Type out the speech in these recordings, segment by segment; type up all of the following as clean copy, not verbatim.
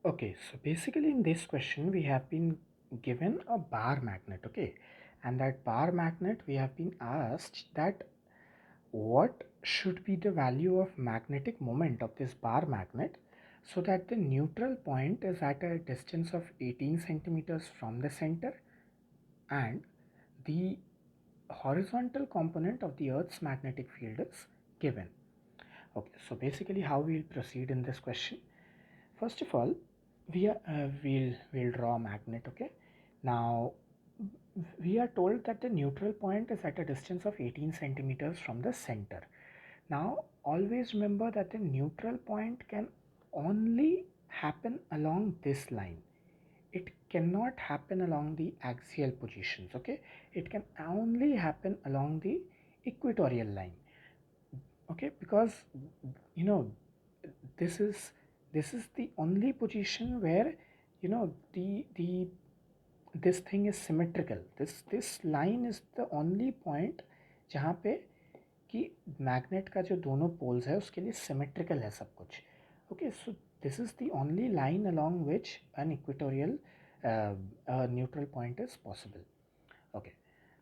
Okay, so basically in this question we have been given a bar magnet, okay, and that bar magnet we have been asked that what should be the value of magnetic moment of this bar magnet so that the neutral point is at a distance of 18 centimeters from the center and the horizontal component of the Earth's magnetic field is given. Okay, so basically how we'll proceed in this question. First of all, we'll draw a magnet. Okay, now we are told that the neutral point is at a distance of 18 centimeters from the center. Now always remember that the neutral point can only happen along this line. It cannot happen along the axial positions. Okay, it can only happen along the equatorial line. Okay, because you know this is this is the only position where the this thing is symmetrical. This line is the only point जहाँ पे कि magnet का जो दोनों poles है उसके लिए symmetrical है सब कुछ. Okay, so this is the only line along which an equatorial neutral point is possible. Okay,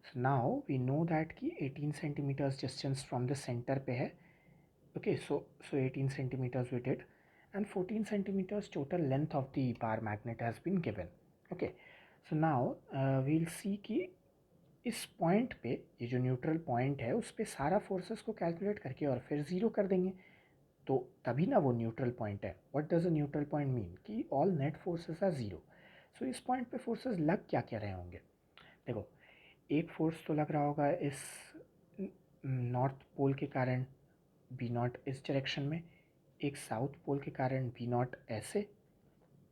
so now we know that कि 18 centimetres distance from the centre पे है. Okay, so 18 centimeters we did, and 14 centimeters total length of the bar magnet has been given. Okay, so now we'll see कि इस point पे ये जो neutral point है उस पे सारा फोर्सेस को कैलकुलेट करके और फिर ज़ीरो कर देंगे तो तभी ना वो न्यूट्रल पॉइंट है. What does a neutral point mean कि all net forces are zero. So इस पॉइंट पे फोर्सेस लग क्या क्या रहे होंगे. देखो, एक फोर्स तो लग रहा होगा इस नॉर्थ पोल के कारण बी नॉट इस डायरेक्शन में, एक साउथ पोल के कारण बी नॉट ऐसे.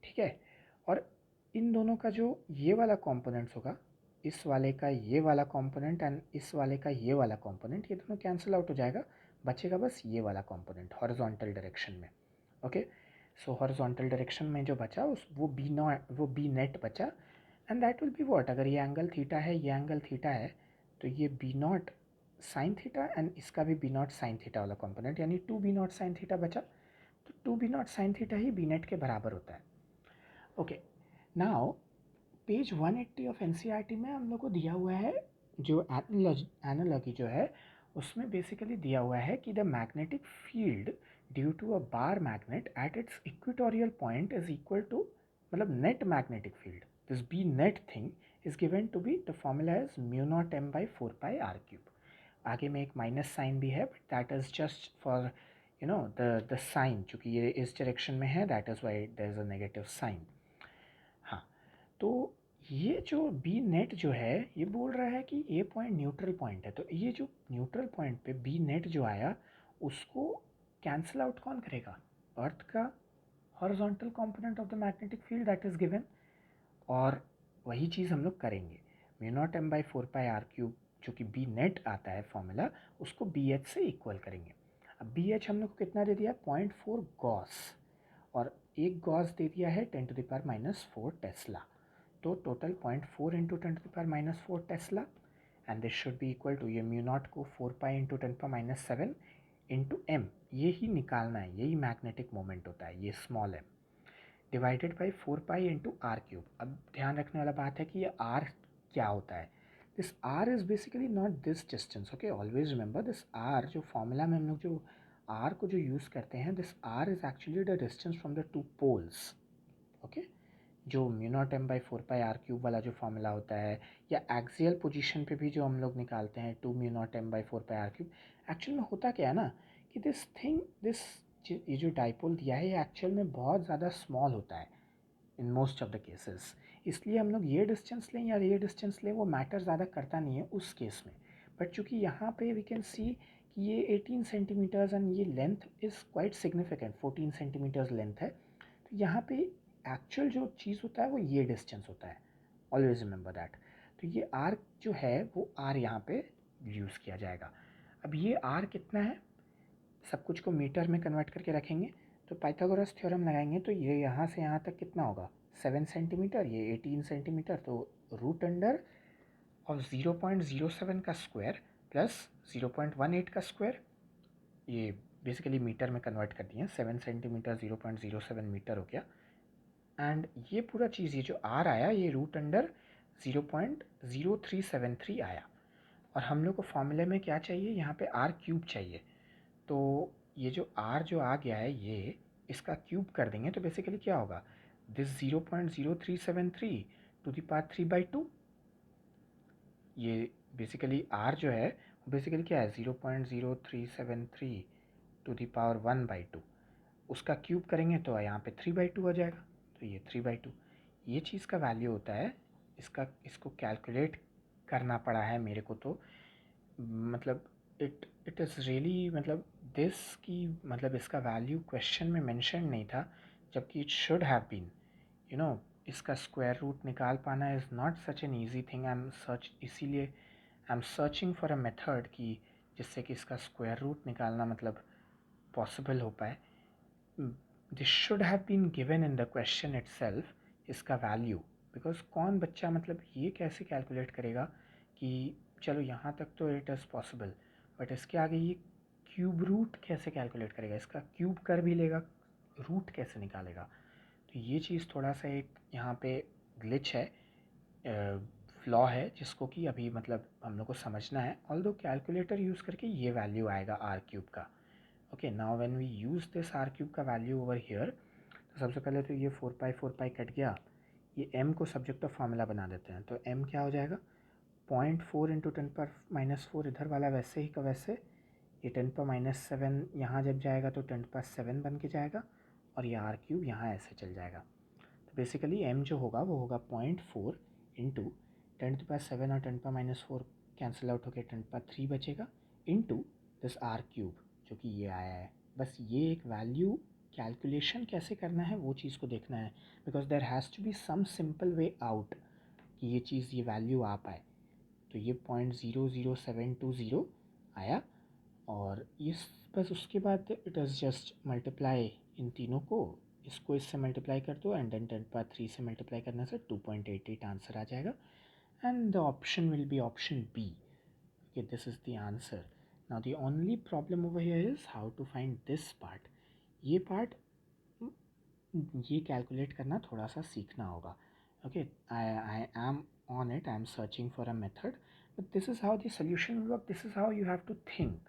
ठीक है, और इन दोनों का जो ये वाला कंपोनेंट्स होगा, इस वाले का ये वाला कंपोनेंट एंड इस वाले का ये वाला कंपोनेंट, ये दोनों कैंसिल आउट हो जाएगा. बचेगा बस ये वाला कंपोनेंट हॉरिजॉन्टल डायरेक्शन में. ओके, सो हॉरिजॉन्टल डायरेक्शन में जो बचा उस वो बी नेट बचा. And that will be what, अगर ये एंगल थीटा है, ये एंगल थीटा है, तो ये B not sine theta and इसका भी बी नॉट साइन थीटा वाला कंपोनेंट, यानी two B not sine theta बचा. तो two B not sine theta ही बी नेट के बराबर होता है. Okay, now page 180 of NCERT में हम लोग को दिया हुआ है जो एनालॉजी जो है उसमें बेसिकली दिया हुआ है कि the magnetic field due to a bar magnet at its equatorial point is equal to, मतलब net magnetic field, this be net thing is given to be, the formula is mu not M by 4πr³. आगे में एक minus sign भी है but that is just for the sign, चूँकि ये इस direction में है that is why there is a negative sign. हाँ, तो ये जो बी नेट जो है ये बोल रहा है कि ये पॉइंट न्यूट्रल पॉइंट है, तो ये जो न्यूट्रल पॉइंट पे बी नेट जो आया उसको कैंसिल आउट कौन करेगा, अर्थ का horizontal component of the magnetic field that is given. और वही चीज़ हम लोग करेंगे, mu naught M by 4πr³ जो कि बी नेट आता है फॉर्मूला, उसको बी एच से इक्वल करेंगे. अब बी एच हम लोग को कितना दे दिया, 0.4 गॉस, और एक गॉस दे दिया है 10⁻⁻⁴ टेस्ला. तो total 0.4 into 10⁻⁻⁴ tesla, and this should be equal to, ये म्यू नॉट को 4π इंटू 10⁻⁷ इंटू एम, ये ही निकालना है, यही मैग्नेटिक मोमेंट होता है, ये small M, divided by 4π into r³. अब ध्यान रखने वाला बात है कि ये r क्या होता है. This r is basically not this distance. Okay, always remember this r, जो फॉर्मूला में हम लोग जो r को जो यूज़ करते हैं, this r is actually the distance from the two poles. Okay, जो mu not M by 4πr³ वाला जो फॉर्मूला होता है, या एक्सियल पोजीशन पे भी जो हम लोग निकालते हैं 2 mu not M by 4πr³, actual में होता क्या है ना कि दिस थिंग, दिस ये जो डाइपोल दिया है ये एक्चुअल में बहुत ज़्यादा स्मॉल होता है in most of the cases. इसलिए हम लोग ये डिस्टेंस लें या ये डिस्टेंस लें वो मैटर ज़्यादा करता नहीं है उस केस में. बट चूँकि यहाँ पे वी कैन सी कि ये 18 सेंटीमीटर्स एंड ये length is quite significant, 14 centimetres length है, तो यहाँ पे एक्चुअल जो चीज़ होता है वो ये डिस्टेंस होता है. Always remember that. तो ये आर जो है वो आर यहाँ पे यूज़ किया जाएगा. अब ये आर कितना है, सब कुछ को मीटर में कन्वर्ट करके रखेंगे, तो पाइथागोरस थ्योरम लगाएंगे तो ये यहाँ से यहाँ तक कितना होगा, 7 सेंटीमीटर, ये 18 सेंटीमीटर, तो रूट अंडर और 0.07 का स्क्वायर प्लस 0.18 का स्क्वायर, ये बेसिकली मीटर में कन्वर्ट कर दिए, 7 सेंटीमीटर 0.07 मीटर हो गया, एंड ये पूरा चीज़, ये जो आर आया, ये रूट अंडर 0.0373 आया। और हम लोग को फॉर्मूले में क्या चाहिए, यहाँ पे आर क्यूब चाहिए। तो ये जो आर जो आ गया है, ये इसका क्यूब कर देंगे तो बेसिकली क्या होगा, दिस 0.0373 टू द पावर 3/2। ये बेसिकली आर जो है वो बेसिकली क्या है, 0.0373 टू द पावर 1/2। उसका क्यूब करेंगे तो यहाँ पे 3/2 हो जाएगा। तो ये 3/2 ये चीज़ का वैल्यू होता है। इसको कैलकुलेट करना पड़ा है मेरे को। तो मतलब इट इज़ रियली, मतलब दिस की, मतलब इसका वैल्यू क्वेश्चन में मेंशन नहीं था, जबकि it should have been, you know. इसका स्क्वायर रूट निकाल पाना is not such an easy thing. इसीलिए I am searching for a method कि जिससे कि इसका स्क्वायर रूट निकालना मतलब पॉसिबल हो पाए। This should have been given in the question itself, इसका वैल्यू। बिकॉज कौन बच्चा मतलब ये कैसे कैलकुलेट करेगा कि चलो यहाँ तक तो इट इज़ पॉसिबल, बट इसके आगे ये क्यूब रूट कैसे कैलकुलेट करेगा, इसका क्यूब कर भी लेगा, रूट कैसे निकालेगा। तो ये चीज़ थोड़ा सा एक यहाँ पे ग्लिच है, फ्लॉ है, जिसको कि अभी मतलब हम लोग को समझना है। ऑल्दो कैलकुलेटर यूज़ करके ये वैल्यू आएगा आर क्यूब का। Okay, now when we use this R cube का वैल्यू ओवर हियर, तो सबसे पहले तो ये 4 पाई कट गया। ये m को सब्जेक्ट ऑफ फार्मूला बना देते हैं। तो m क्या हो जाएगा, 0.4 इंटू 10⁻⁴ इधर वाला वैसे ही का वैसे। ये 10⁻⁷ यहाँ जब जाएगा तो 10⁻⁷ बन के जाएगा, और ये आर क्यूब यहाँ ऐसे चल जाएगा। तो बेसिकली m जो होगा वो होगा 0.4 इंटू 10⁻⁷, और 10⁻⁴ कैंसिल आउट होकर 10⁻³ बचेगा, इंटू दिस आर क्यूब जो कि ये आया है। बस ये एक वैल्यू कैलकुलेशन कैसे करना है वो चीज़ को देखना है, because there has to be some simple way out कि ये चीज़, ये वैल्यू आ पाए। तो ये 0.00720 आया, और इस बस उसके बाद it is just multiply in तीनों को, इसको इससे मल्टीप्लाई कर दो, एंड देन 10⁻³ से मल्टीप्लाई करने से 2.88 आंसर आ जाएगा। And the option will be option B. Okay, this is the answer. Now the only problem over here is how to find this part. ये पार्ट, ये कैलकुलेट करना थोड़ा सा सीखना होगा। Okay, I am on it, I am searching for a method, but this is how the solution will work, this is how you have to think.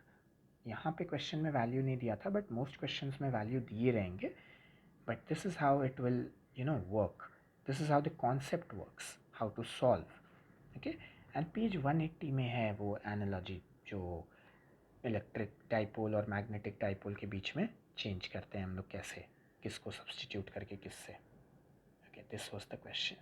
यहाँ पे question में वैल्यू नहीं दिया था, बट मोस्ट क्वेश्चंस में value दिए रहेंगे, but this is how it will work. This is how the concept works, how to solve. Okay, and page 180 में है वो एनालॉजी जो इलेक्ट्रिक डाइपोल और मैग्नेटिक डाइपोल के बीच में चेंज करते हैं हम लोग, कैसे किसको सब्सटीट्यूट करके किससे। Okay, this was the question.